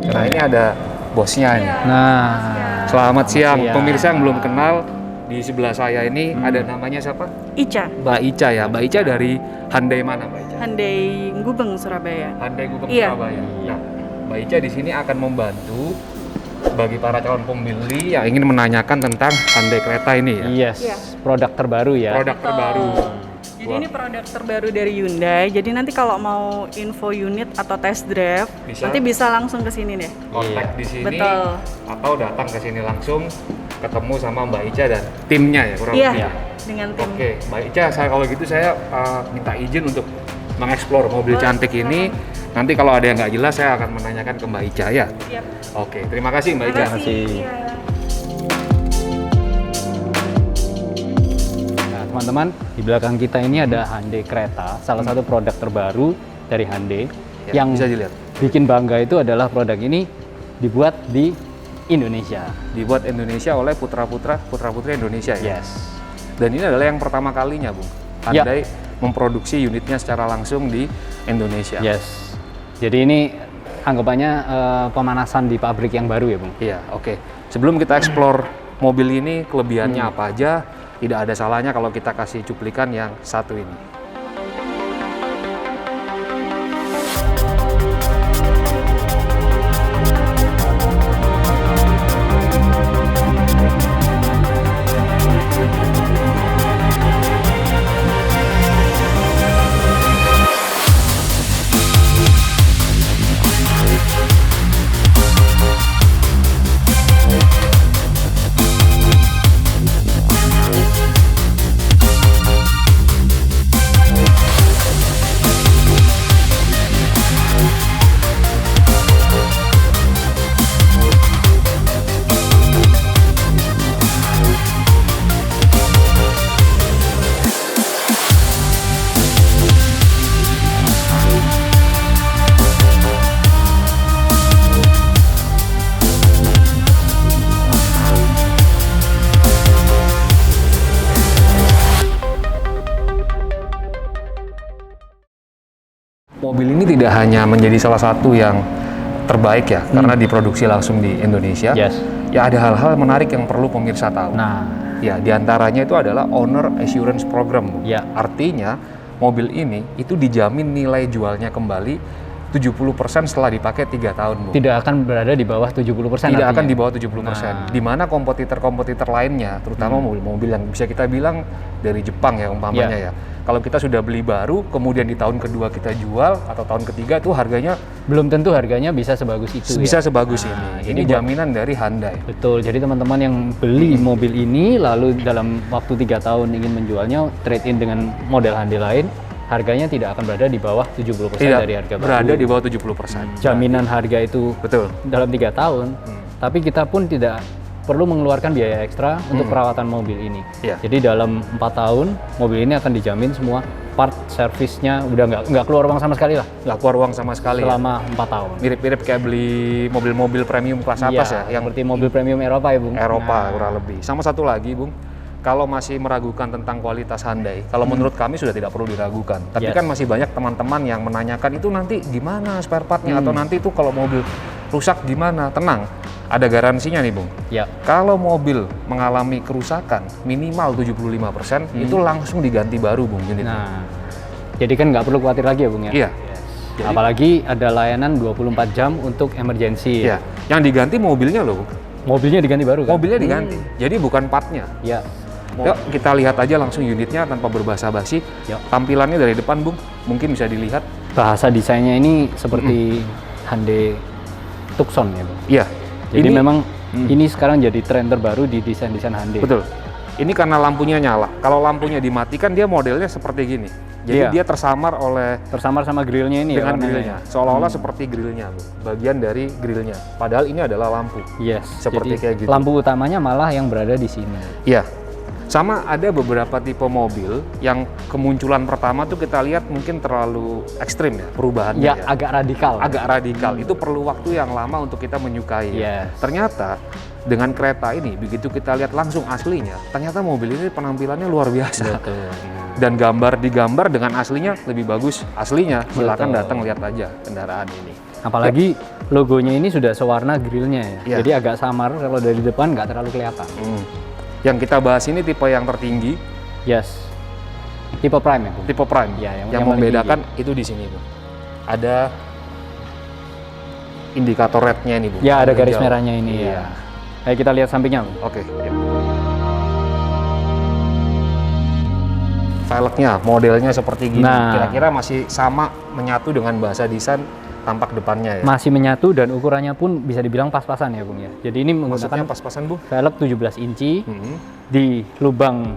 Nah, ini ada bosnya ini. Nah, Selamat siang, siang. pemirsa yang belum kenal. Di sebelah saya ini ada namanya siapa? Ica, Mbak Ica ya. Mbak Ica dari Hyundai mana, Mbak Ica? Hyundai Gubeng, Surabaya. Hyundai Gubeng Iya. Surabaya. Nah, Mbak Ica di sini akan membantu bagi para calon pembeli yang ingin menanyakan tentang Hyundai Creta ini ya. yes, Iya. produk terbaru ya. Produk terbaru. Jadi ini produk terbaru dari Hyundai. Jadi nanti kalau mau info unit atau test drive, Bisa. nanti bisa langsung ke sini deh. Kontak Iya. di sini Betul. atau datang ke sini langsung ketemu sama Mbak Ica dan timnya ya kurang Iya, lebih. Ya? dengan tim. Oke, Mbak Ica, kalau gitu saya minta izin untuk mengeksplor mobil cantik ini. Nanti kalau ada yang nggak jelas saya akan menanyakan ke Mbak Ica ya. Siap. Oke, terima kasih Mbak Ica. Terima kasih. Iya. Nah, teman-teman, di belakang kita ini ada Hyundai Creta, salah satu produk terbaru dari Hyundai. Ya, yang bisa dilihat. bikin bangga itu adalah produk ini dibuat di Indonesia. Dibuat Indonesia oleh putra-putri Indonesia ya. Yes. Dan ini adalah yang pertama kalinya, Bung. Ya. Hyundai memproduksi unitnya secara langsung di Indonesia. Yes. Jadi ini anggapannya pemanasan di pabrik yang baru ya, Bung? Iya, oke. Sebelum kita eksplor mobil ini, kelebihannya apa aja, tidak ada salahnya kalau kita kasih cuplikan yang satu ini. Mobil ini tidak hanya menjadi salah satu yang terbaik ya, karena diproduksi langsung di Indonesia. Yes. Ya ada hal-hal menarik yang perlu pemirsa tahu. Nah, Ya, diantaranya itu adalah Owner Assurance Program, Bu. Ya. Artinya mobil ini itu dijamin nilai jualnya kembali 70% setelah dipakai 3 tahun, Bu. tidak akan berada di bawah 70%. Tidak akan artinya. di bawah 70%. Nah. Di mana kompetitor-kompetitor lainnya, terutama mobil-mobil yang bisa kita bilang dari Jepang ya umpamanya ya. Kalau kita sudah beli baru, kemudian di tahun kedua kita jual atau tahun ketiga tuh harganya Belum tentu harganya bisa sebagus itu bisa ya. sebagus Nah, ini. Ini buat- jaminan dari Hyundai. Betul, jadi teman-teman yang beli mobil ini lalu dalam waktu 3 tahun ingin menjualnya trade in dengan model Hyundai lain, harganya tidak akan berada di bawah 70% Tidak dari harga baru. berada di bawah 70%. Jaminan harga itu Betul. dalam 3 tahun, tapi kita pun tidak perlu mengeluarkan biaya ekstra untuk perawatan mobil ini. Iya. Jadi dalam 4 tahun mobil ini akan dijamin semua part servisnya udah nggak keluar uang sama sekali lah Nggak keluar uang sama sekali. Ya. selama 4 tahun. Mirip-mirip kayak beli mobil-mobil premium kelas atas ya, yang seperti mobil premium Eropa ya, Bung. Eropa kurang lebih. Sama satu lagi, Bung. Kalau masih meragukan tentang kualitas Hyundai, kalau menurut kami sudah tidak perlu diragukan. Tapi Yes. kan masih banyak teman-teman yang menanyakan itu nanti gimana spare partnya atau nanti itu kalau mobil rusak gimana? Tenang, ada garansinya nih, Bung. Ya, Kalau mobil mengalami kerusakan minimal 75%, itu langsung diganti baru, Bung, unitnya. nah, jadi kan nggak perlu khawatir lagi ya, Bung ya. Iya. Jadi- Apalagi ada layanan 24 jam untuk emergency. Iya. Yang diganti mobilnya loh, Bung. Mobilnya diganti baru kan? Mobilnya diganti. Jadi bukan partnya. Ya. Yuk kita lihat aja langsung unitnya tanpa berbasa-basi. Yuk. Tampilannya dari depan, Bung, mungkin bisa dilihat. Bahasa desainnya ini seperti Hyundai Tucson ya, Bung. Iya. Jadi Ini- memang ini sekarang jadi tren terbaru di desain-desain Hyundai. betul. Ini karena lampunya nyala. Kalau lampunya dimatikan dia modelnya seperti gini. Jadi Iya. dia tersamar oleh Tersamar sama grillnya ini dengan ya. warnanya. grillnya. Seolah-olah seperti grillnya, Bung. Bagian dari grillnya. Padahal ini adalah lampu. Yes. Seperti jadi kayak gitu. lampu utamanya malah yang berada di sini. Iya. Sama ada beberapa tipe mobil yang kemunculan pertama tuh kita lihat mungkin terlalu ekstrim ya perubahannya Ya, ya. agak radikal. Agak radikal. Itu perlu waktu yang lama untuk kita menyukai. Yes. Ternyata dengan kereta ini begitu kita lihat langsung aslinya, ternyata mobil ini penampilannya luar biasa. Betul. Dan digambar dengan aslinya lebih bagus aslinya. Silakan Betul. datang lihat aja kendaraan ini. Apalagi logonya ini sudah sewarna grillnya ya. Ya. Jadi agak samar, kalau dari depan nggak terlalu kelihatan. Yang kita bahas ini tipe yang tertinggi, Yes. Tipe Prime ya, Bung? tipe Prime. Ya, yang yang paling membedakan itu di sini, Bung. Ada indikator red-nya ini, Bung. Ya, ada garis hijau. merahnya ini Iya. ya. Ayo kita lihat sampingnya, Bung. Oke. Ya. Velgnya, modelnya seperti gini. Nah. Kira-kira masih sama menyatu dengan bahasa desain tampak depannya ya. Masih menyatu dan ukurannya pun bisa dibilang pas-pasan ya, Bung ya. Jadi ini Maksudnya menggunakan pas-pasan, Bu? velg 17 inci. Hmm. Di lubang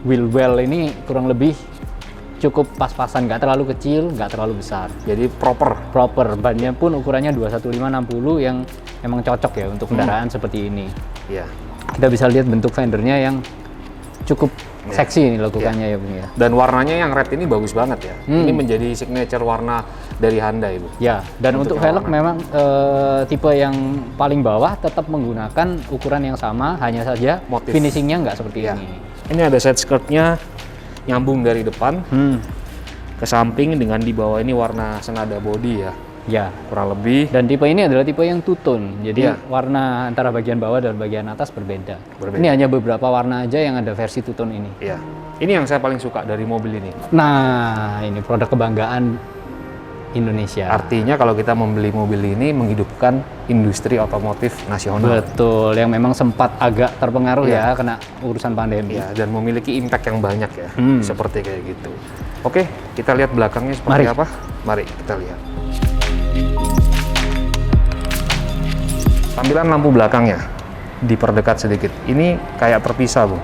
wheel well ini kurang lebih cukup pas-pasan, nggak terlalu kecil, nggak terlalu besar. Jadi proper. Proper, bannya pun ukurannya 215/60 yang emang cocok ya untuk kendaraan seperti ini. Iya. Kita bisa lihat bentuk fendernya yang cukup Ya. seksi ini lakukannya ya, Bung ya. Dan warnanya yang red ini bagus banget ya. Hmm. Ini menjadi signature warna dari Hyundai, Bu. Ya, dan untuk Bentuknya velg memang tipe yang paling bawah tetap menggunakan ukuran yang sama, hanya saja Motif. finishingnya nggak seperti Ya. ini. Ini ada side skirtnya nyambung dari depan ke samping dengan di bawah ini warna senada body ya. Ya, Kurang lebih dan tipe ini adalah tipe yang two tone, jadi Iya. warna antara bagian bawah dan bagian atas berbeda. Berbeda. Ini hanya beberapa warna aja yang ada versi two tone ini. ya. Ini yang saya paling suka dari mobil ini. Nah, ini produk kebanggaan Indonesia. Artinya kalau kita membeli mobil ini menghidupkan industri otomotif nasional. Betul, yang memang sempat agak terpengaruh Iya. ya kena urusan pandemi. Ya, dan memiliki impact yang banyak ya. Hmm. Seperti kayak gitu. Oke, kita lihat belakangnya seperti Mari. apa. Mari kita lihat. Tampilan lampu belakangnya diperdekat sedikit. Ini kayak terpisah, Bu.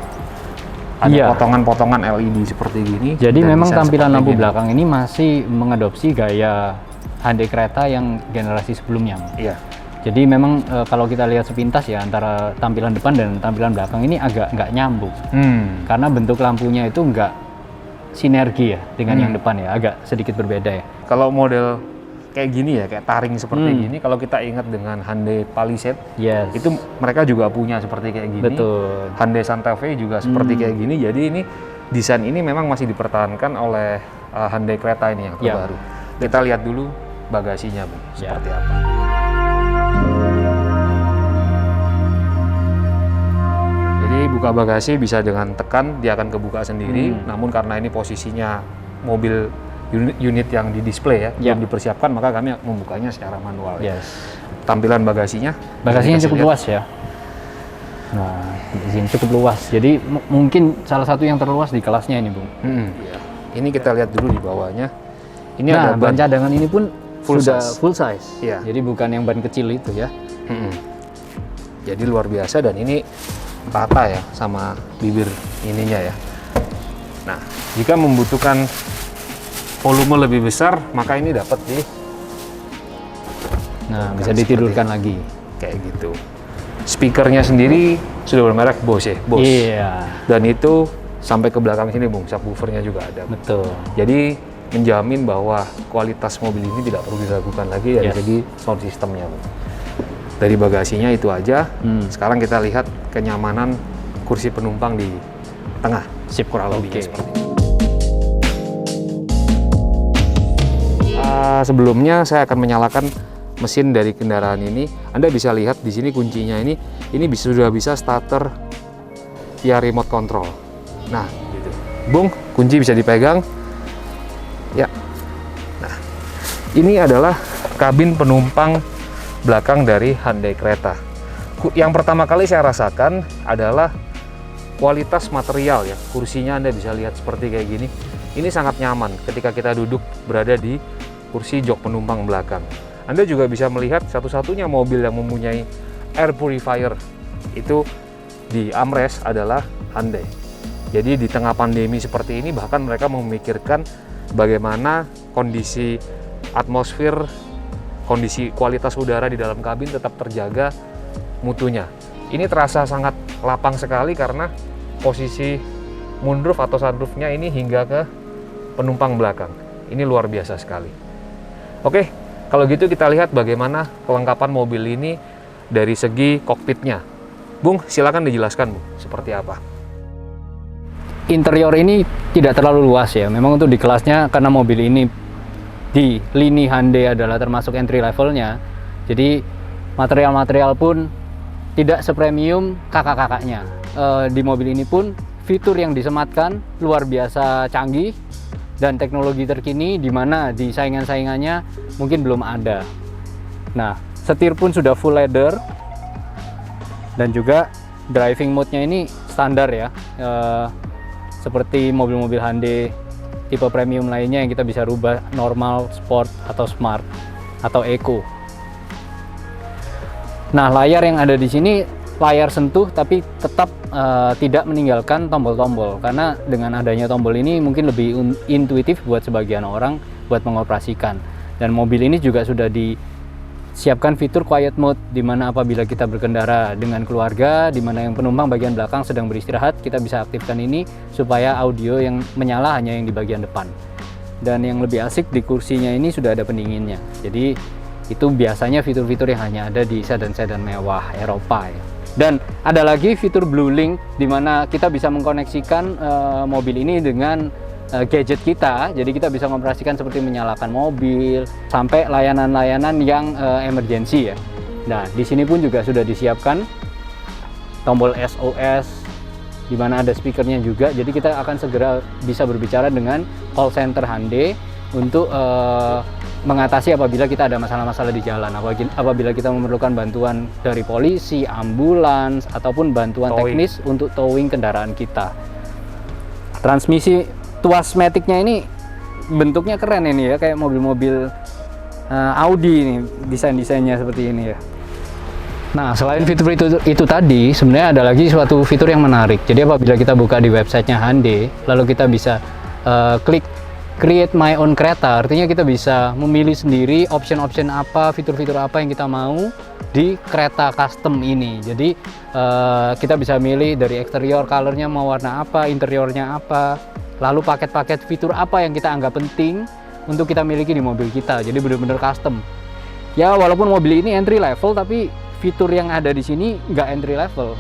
Ada Iya. potongan-potongan LED seperti gini. Jadi dan memang desain tampilan seperti lampu gini. belakang ini masih mengadopsi gaya Hyundai Creta yang generasi sebelumnya. Iya. Jadi memang kalau kita lihat sepintas ya antara tampilan depan dan tampilan belakang ini agak nggak nyambung. Karena bentuk lampunya itu nggak sinergi ya dengan yang depan ya, agak sedikit berbeda ya. Kalau model kayak gini ya, kayak taring seperti Hmm. gini, kalau kita ingat dengan Hyundai Palisade, Yes. itu mereka juga punya seperti kayak gini. Betul. Hyundai Santa Fe juga seperti kayak gini. Jadi ini desain ini memang masih dipertahankan oleh Hyundai Creta ini yang Ya. terbaru. Kita lihat dulu bagasinya, Bu, Ya. seperti apa. Jadi buka bagasi bisa dengan tekan, dia akan kebuka sendiri. Namun karena ini posisinya mobil unit yang di display ya, Ya. belum dipersiapkan, maka kami membukanya secara manual. Ya. Yes. Tampilan bagasinya. Bagasinya dikasih cukup lihat. luas ya. Nah, di sini cukup luas. Jadi mungkin salah satu yang terluas di kelasnya ini, Bung. Iya. Ini kita lihat dulu di bawahnya. Ini Nah, ada ban cadangan ini pun Full sudah size. full size. Iya. Jadi bukan yang ban kecil itu ya. Jadi luar biasa, dan ini rata ya sama bibir ininya ya. Nah, jika membutuhkan volume lebih besar, maka ini dapat di Nah, Bukan bisa ditidurkan lagi. kayak gitu. Speakernya sendiri sudah bermerek Bose ya, Bose. Iya, Dan itu sampai ke belakang sini, Bung, subwoofernya juga ada. betul. Jadi menjamin bahwa kualitas mobil ini tidak perlu diragukan lagi dari Yes. segi sound systemnya, Bung. Dari bagasinya itu aja. Sekarang kita lihat kenyamanan kursi penumpang di tengah. Sip, Kurang lebihnya oke. seperti itu. Sebelumnya saya akan menyalakan mesin dari kendaraan ini. Anda bisa lihat di sini kuncinya ini sudah bisa starter via remote control. Nah, gitu. Bung, kunci bisa dipegang. Ya. Nah, ini adalah kabin penumpang belakang dari Hyundai Creta. Yang pertama kali saya rasakan adalah kualitas material ya. Kursinya Anda bisa lihat seperti kayak gini. Ini sangat nyaman ketika kita duduk berada di kursi jok penumpang belakang. Anda juga bisa melihat satu-satunya mobil yang mempunyai air purifier itu di armrest adalah Hyundai. Jadi di tengah pandemi seperti ini bahkan mereka memikirkan bagaimana kondisi atmosfer, kondisi kualitas udara di dalam kabin tetap terjaga mutunya. Ini terasa sangat lapang sekali karena posisi moonroof atau sunroofnya ini hingga ke penumpang belakang. Ini luar biasa sekali. Oke, kalau gitu kita lihat bagaimana kelengkapan mobil ini dari segi kokpitnya. Bung, silakan dijelaskan, Bung, seperti apa? Interior ini tidak terlalu luas ya. Memang untuk di kelasnya karena mobil ini di lini Hyundai adalah termasuk entry levelnya. Jadi material-material pun tidak sepremium kakak-kakaknya. Di mobil ini pun fitur yang disematkan luar biasa canggih dan teknologi terkini, di mana di saingan-saingannya mungkin belum ada. Nah, setir pun sudah full leather, dan juga driving mode-nya ini standar ya, seperti mobil-mobil Hyundai tipe premium lainnya yang kita bisa rubah normal, sport, atau smart, atau eco. Nah, layar yang ada di sini layar sentuh, tapi tetap tidak meninggalkan tombol-tombol, karena dengan adanya tombol ini mungkin lebih intuitif buat sebagian orang buat mengoperasikan. Dan mobil ini juga sudah disiapkan fitur quiet mode, di mana apabila kita berkendara dengan keluarga, di mana yang penumpang bagian belakang sedang beristirahat, kita bisa aktifkan ini supaya audio yang menyala hanya yang di bagian depan. Dan yang lebih asik, di kursinya ini sudah ada pendinginnya. Jadi itu biasanya fitur-fitur yang hanya ada di sedan-sedan mewah Eropa ya. Dan ada lagi fitur Blue Link, di mana kita bisa mengkoneksikan mobil ini dengan gadget kita. Jadi kita bisa mengoperasikan seperti menyalakan mobil, sampai layanan-layanan yang emergency ya. Nah, di sini pun juga sudah disiapkan tombol SOS, di mana ada speakernya juga. Jadi kita akan segera bisa berbicara dengan call center Hyundai untuk mengatasi apabila kita ada masalah-masalah di jalan, apabila kita memerlukan bantuan dari polisi, ambulans, ataupun bantuan teknis untuk towing kendaraan kita. Transmisi tuas matic-nya ini bentuknya keren ini ya, kayak mobil-mobil Audi nih, desain-desainnya seperti ini ya. Nah, selain fitur itu tadi, sebenarnya ada lagi suatu fitur yang menarik. Jadi apabila kita buka di websitenya Hyundai, lalu kita bisa klik Create My Own Kereta, artinya kita bisa memilih sendiri option-option apa, fitur-fitur apa yang kita mau di kereta custom ini. Jadi kita bisa milih dari eksterior, colornya mau warna apa, interiornya apa, lalu paket-paket fitur apa yang kita anggap penting untuk kita miliki di mobil kita. Jadi benar-benar custom. Ya, walaupun mobil ini entry level, tapi fitur yang ada di sini nggak entry level.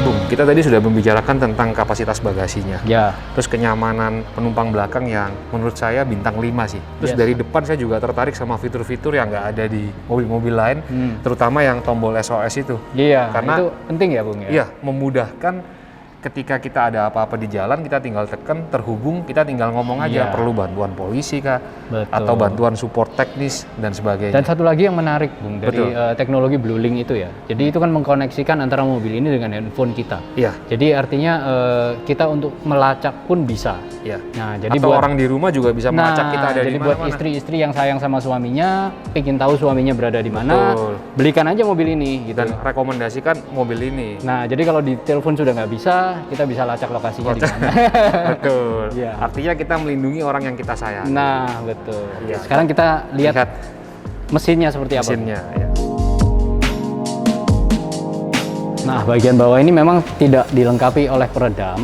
Bung, kita tadi sudah membicarakan tentang kapasitas bagasinya. Ya. Terus kenyamanan penumpang belakang yang menurut saya bintang 5 sih. Terus dari depan saya juga tertarik sama fitur-fitur yang nggak ada di mobil-mobil lain, terutama yang tombol SOS itu. Iya, karena itu penting ya Bung ya? Iya, memudahkan ketika kita ada apa-apa di jalan, kita tinggal tekan, terhubung, kita tinggal ngomong aja, perlu bantuan polisi kah, atau bantuan support teknis, dan sebagainya. Dan satu lagi yang menarik Bung, dari teknologi Blue Link itu ya, jadi itu kan mengkoneksikan antara mobil ini dengan handphone kita. Iya. Jadi artinya kita untuk melacak pun bisa. Iya. Nah, jadi atau buat orang di rumah juga bisa melacak kita ada di jadi mana-mana. buat istri-istri yang sayang sama suaminya, pengen tahu suaminya berada di mana, belikan aja mobil ini gitu. Dan rekomendasikan mobil ini. Nah, jadi kalau di telepon sudah nggak bisa, kita bisa lacak lokasinya di mana. Betul. Iya. Artinya kita melindungi orang yang kita sayang. Nah, betul. Iya. Sekarang kita lihat mesinnya seperti apa. Mesinnya, ya. Nah, bagian bawah ini memang tidak dilengkapi oleh peredam,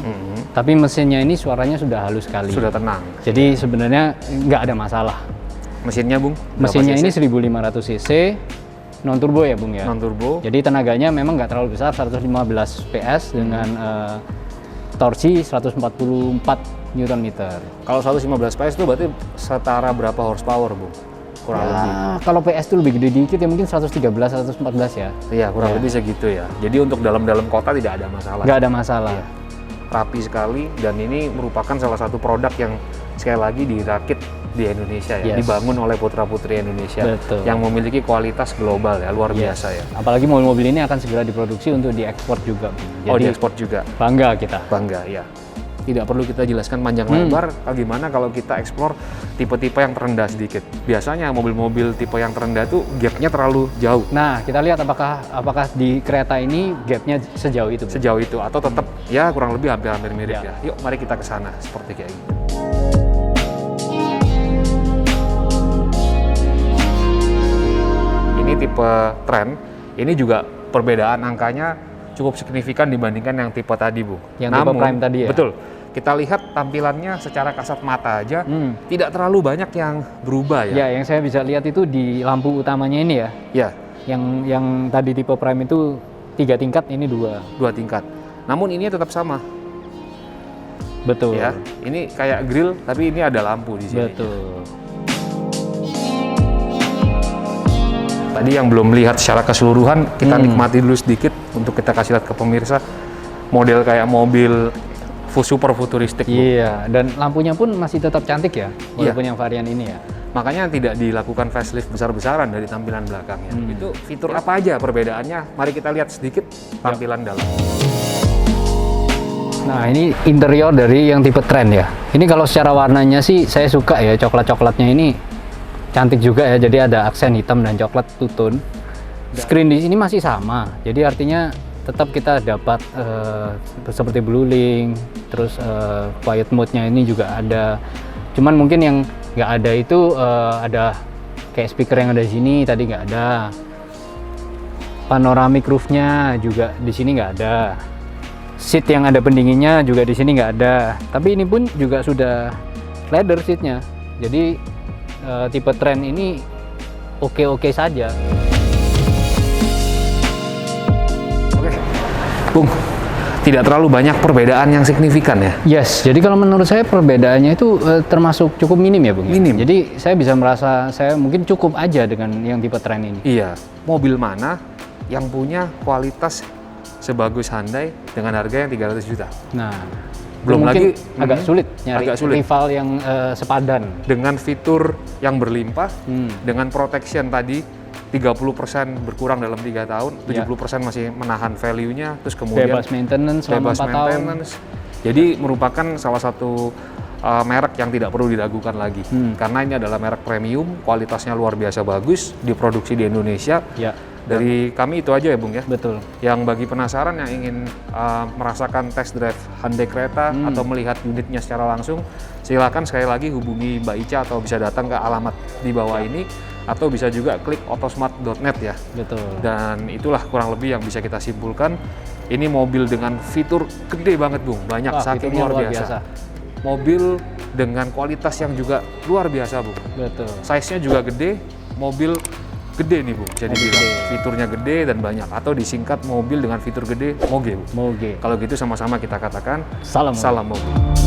tapi mesinnya ini suaranya sudah halus sekali. Sudah tenang. Jadi sebenarnya nggak ada masalah. Mesinnya, Bung? Mesinnya ini 1500 cc, non turbo ya Bung ya. Non turbo. Jadi tenaganya memang nggak terlalu besar, 115 PS dengan torsi 144 Nm. Kalau 115 PS itu berarti setara berapa horsepower, Bung? Kurang lebih. Kalau PS itu lebih gede dikit ya, mungkin 113, 114 ya. Iya, kurang lebih segitu ya. Jadi untuk dalam kota tidak ada masalah. Nggak ada masalah. Iya. Rapi sekali, dan ini merupakan salah satu produk yang sekali lagi dirakit di Indonesia ya, dibangun oleh putra-putri Indonesia. Betul. Yang memiliki kualitas global ya, luar biasa ya. Apalagi mobil-mobil ini akan segera diproduksi untuk diekspor juga. Jadi diekspor juga. Bangga kita. Bangga ya. Tidak perlu kita jelaskan panjang lebar bagaimana kalau kita eksplor tipe-tipe yang terendah sedikit. Biasanya mobil-mobil tipe yang terendah tuh gapnya terlalu jauh. Nah, kita lihat apakah di kereta ini gapnya sejauh itu. Sejauh itu, atau tetap ya kurang lebih hampir mirip ya. Yuk mari kita ke sana seperti kayak gitu. Ini tipe Trend, ini juga perbedaan angkanya cukup signifikan dibandingkan yang tipe tadi, Bu. Yang tipe Prime tadi ya? Betul. Kita lihat tampilannya secara kasat mata aja, tidak terlalu banyak yang berubah ya. Ya, yang saya bisa lihat itu di lampu utamanya ini ya. Ya. Yang tadi tipe Prime itu 3 tingkat, ini 2. 2 tingkat. Namun ini tetap sama. Betul. Ya, ini kayak grill tapi ini ada lampu di sini. Betul. Tadi yang belum melihat secara keseluruhan, kita nikmati dulu sedikit untuk kita kasih lihat ke pemirsa. Model kayak mobil super futuristik, Bu. Iya, dan lampunya pun masih tetap cantik ya, walaupun yang varian ini ya. Makanya tidak dilakukan facelift besar-besaran dari tampilan belakangnya. Itu fitur apa aja perbedaannya? Mari kita lihat sedikit tampilan dalam. Nah, ini interior dari yang tipe trend ya. Ini kalau secara warnanya sih saya suka ya, coklat-coklatnya ini cantik juga ya. Jadi ada aksen hitam dan coklat two-tone. Screen di sini masih sama. Jadi artinya tetap kita dapat seperti blue link, terus quiet mode-nya ini juga ada. Cuman mungkin yang nggak ada itu ada kayak speaker yang ada di sini tadi nggak ada. Panoramic roof-nya juga di sini nggak ada. Seat yang ada pendinginnya juga di sini nggak ada. Tapi ini pun juga sudah leather seatnya. Jadi tipe trend ini oke-oke saja. Oke, Bung, tidak terlalu banyak perbedaan yang signifikan ya? Yes, jadi kalau menurut saya perbedaannya itu termasuk cukup minim ya, Bung. Minim. Jadi saya bisa merasa saya mungkin cukup aja dengan yang tipe trend ini. Iya, mobil mana yang punya kualitas sebagus Hyundai dengan harga yang 300 juta? Nah, Belum mungkin lagi, agak sulit nyari agak sulit. rival yang sepadan. Dengan fitur yang berlimpah, dengan protection tadi 30% berkurang dalam 3 tahun, 70% masih menahan value-nya, terus kemudian Bebas maintenance selama 4 tahun. Jadi merupakan salah satu merek yang tidak perlu diragukan lagi. Karena ini adalah merek premium, kualitasnya luar biasa bagus, diproduksi di Indonesia. Ya, Dari kami itu aja ya, Bung ya. betul. Yang bagi penasaran yang ingin merasakan test drive Hyundai Creta atau melihat unitnya secara langsung, silakan sekali lagi hubungi Mbak Ica atau bisa datang ke alamat di bawah ini, atau bisa juga klik autosmart.net ya. Betul. Dan itulah kurang lebih yang bisa kita simpulkan. Ini mobil dengan fitur gede banget, Bung. Banyak, Wah, saking fiturnya luar biasa. Mobil dengan kualitas yang juga luar biasa, Bung. Betul. Size-nya juga gede, mobil gede nih, Bung. Jadi bilang fiturnya gede dan banyak, atau disingkat mobil dengan fitur gede, moge, Bu. Moge. Kalau gitu sama-sama kita katakan Salam. salam mobil.